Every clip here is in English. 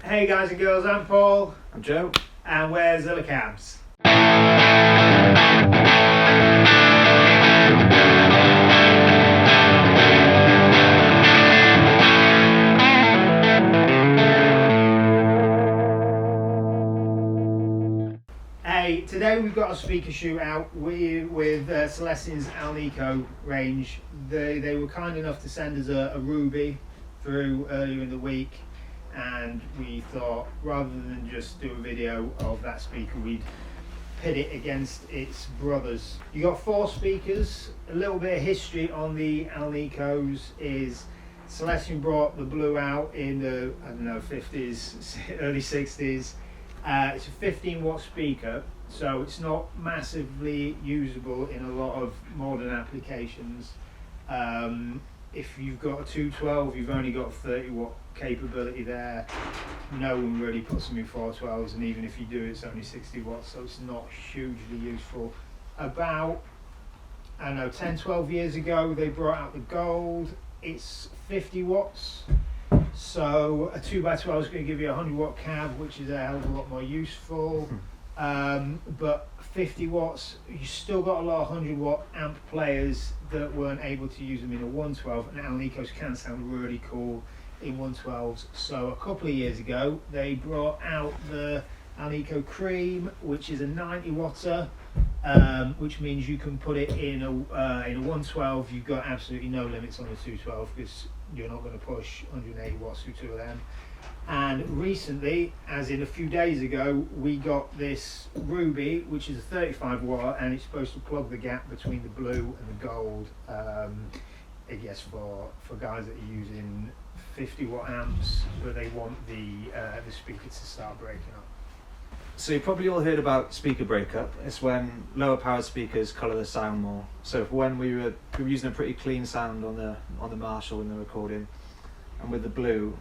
Hey guys and girls, I'm Paul. I'm Joe. And we're Zilla Camps. Hey, today we've got a speaker shootout with Celestion's Alnico range. They were kind enough to send us a Ruby through earlier in the week, and we thought rather than just do a video of that speaker, we'd pit it against its brothers. You got 4 speakers. A little bit of history on the Alnicos is Celestion brought the Blue out in the 50s, early 60s. It's a 15 watt speaker, so it's not massively usable in a lot of modern applications. If you've got a 212, you've only got 30 watt capability there. No one really puts them in 412s, and even if you do, it's only 60 watts, so it's not hugely useful. About, 10-12 years ago, they brought out the Gold. It's 50 watts. So a 2x12 is going to give you a 100 watt cab, which is a hell of a lot more useful. But 50 watts, you still got a lot of 100 watt amp players that weren't able to use them in a 112, and Alnicos can sound really cool in 112s. So a couple of years ago, they brought out the Alnico Cream, which is a 90 watter, which means you can put it in a 112. You've got absolutely no limits on the 212 because you're not going to push 180 watts through 2 of them. And recently, as in a few days ago, we got this Ruby, which is a 35 watt, and it's supposed to plug the gap between the Blue and the Gold. I guess for guys that are using 50 watt amps, but they want the speaker to start breaking up. So you probably all heard about speaker breakup. It's when lower powered speakers colour the sound more. So for when we were using a pretty clean sound on the Marshall in the recording, and with the Blue,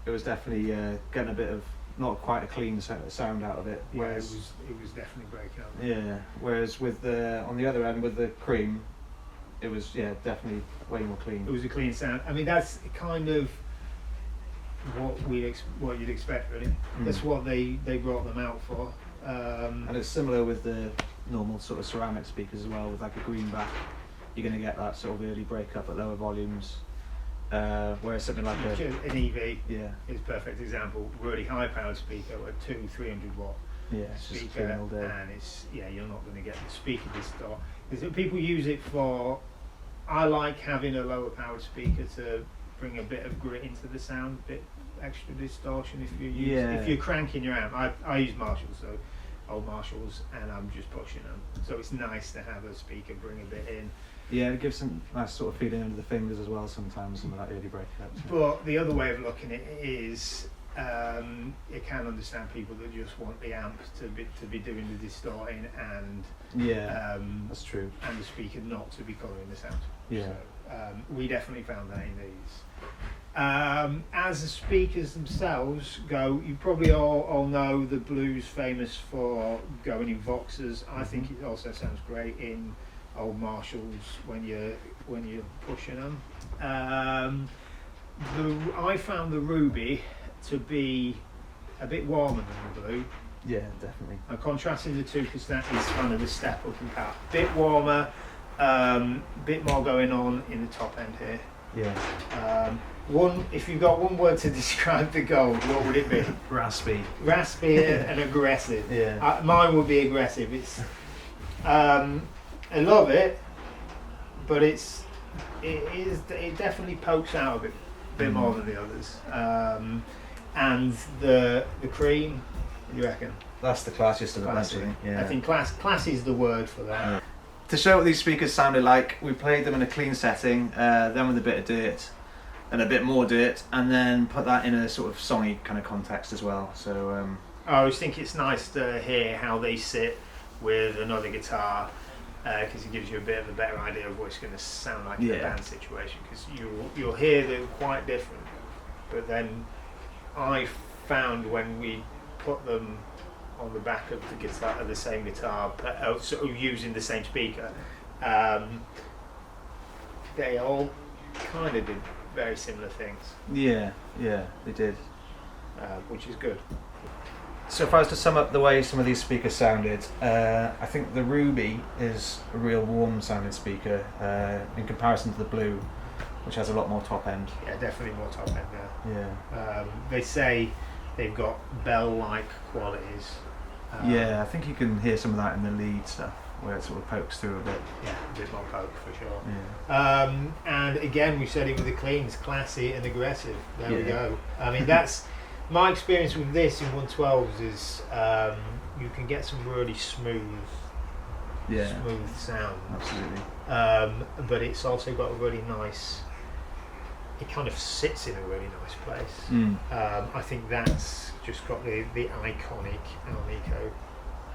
it was definitely getting a bit of not quite a clean sound out of it. Whereas, yeah, it was definitely breaking up. Yeah. Whereas with on the other end with the Cream, it was definitely way more clean. It was a clean sound. I mean, that's kind of what you'd expect, really. That's what they brought them out for. And it's similar with the normal sort of ceramic speakers as well, with like a green back. You're going to get that sort of early breakup at lower volumes. Whereas something like an EV is a perfect example. Really high powered speaker, a 200-300 watt speaker, and you're not going to get the speaker distort. Because people use it for. I like having a lower powered speaker to bring a bit of grit into the sound, a bit extra distortion if you're cranking your amp. I use Marshalls, so old Marshalls, and I'm just pushing them. So it's nice to have a speaker bring a bit in. Yeah, it gives some nice sort of feeling under the fingers as well sometimes, some of that early breakup. But the other way of looking at it is, you can understand people that just want the amp to be doing the distorting and that's true, and the speaker not to be colouring the sound. Yeah. So, we definitely found that in these. As the speakers themselves go, you probably all know the Blue's famous for going in Voxes. I think it also sounds great in old Marshalls when you're pushing them. I found the Ruby to be a bit warmer than the Blue. Yeah, definitely. I'm contrasting the two because that is kind of a step up in power. Bit warmer, bit more going on in the top end here. Yeah. If you've got one word to describe the Gold, what would it be? Raspy. Raspy and aggressive. Yeah. Mine would be aggressive. It's. I love it, but it definitely pokes out a bit more than the others. And the Cream, what do you reckon? That's the classiest of the bunch, I think. Yeah. I think class is the word for that. Yeah. To show what these speakers sounded like, we played them in a clean setting, then with a bit of dirt, and a bit more dirt, and then put that in a sort of songy kind of context as well. So I always think it's nice to hear how they sit with another guitar, because it gives you a bit of a better idea of what it's going to sound like in a band situation, because you'll hear they're quite different. But then I found when we put them on the back of the guitar, the same guitar, sort of using the same speaker, they all kind of did very similar things. Yeah, they did. which is good. So if I was to sum up the way some of these speakers sounded, I think the Ruby is a real warm sounding speaker in comparison to the Blue, which has a lot more top end. Yeah, definitely more top end now. Yeah. They say they've got bell-like qualities. Yeah, I think you can hear some of that in the lead stuff, where it sort of pokes through a bit. Yeah, a bit more poke for sure. Yeah. And again, we said it with the cleans, classy and aggressive. There we Yeah. go. I mean, that's my experience with this in 112s is you can get some really smooth sound. Absolutely. But it's also got a really nice. It kind of sits in a really nice place. Mm. I think that's just got the iconic Alnico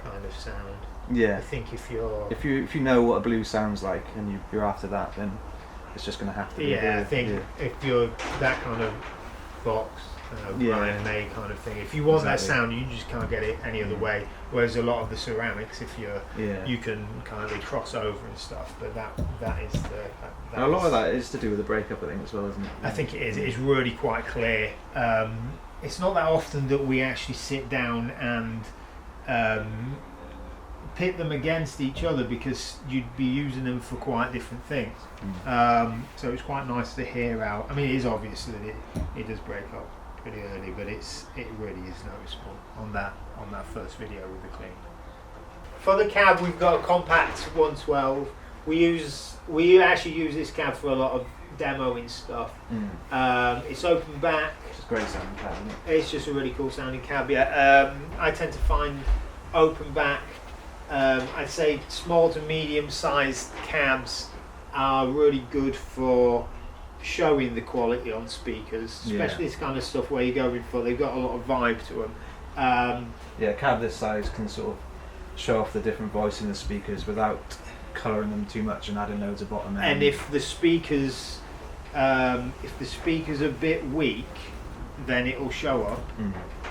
kind of sound. Yeah. I think if you know what a Blue sounds like and you're after that, then it's just going to have to be. Yeah, I think yeah. if you're that kind of Vox, Brian May kind of thing, if you want that sound, you just can't get it any other way. Whereas a lot of the ceramics, if you can kind of cross over and stuff, but that is a lot of that is to do with the breakup, I think, as well, isn't it? I think it is. It is really quite clear. It's not that often that we actually sit down and pit them against each other, because you'd be using them for quite different things. So it's quite nice to hear out. I mean, it is obvious that it does break up pretty early, but it really is noticeable on that first video with the clean. For the cab, we've got a compact 112. We actually use this cab for a lot of demoing stuff. It's open back. It's a great sounding cab, isn't it? It's just a really cool sounding cab. Yeah. I tend to find open back. I'd say small to medium sized cabs are really good for showing the quality on speakers, especially this kind of stuff where you're going for. They've got a lot of vibe to them. A cab this size can sort of show off the different voice in the speakers without colouring them too much and adding loads of bottom end. And if the speakers are a bit weak, then it'll show up.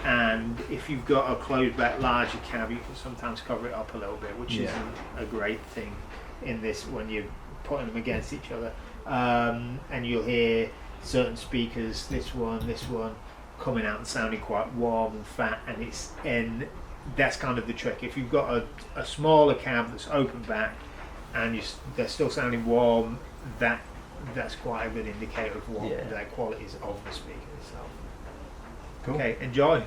And if you've got a closed back larger cab, you can sometimes cover it up a little bit, which isn't a great thing in this when you're putting them against each other. And you'll hear certain speakers, this one, coming out and sounding quite warm and fat, and that's kind of the trick. If you've got a smaller cab that's open back and they're still sounding warm, that's quite a good indicator of what the qualities of the speaker itself. Cool. Okay, enjoy.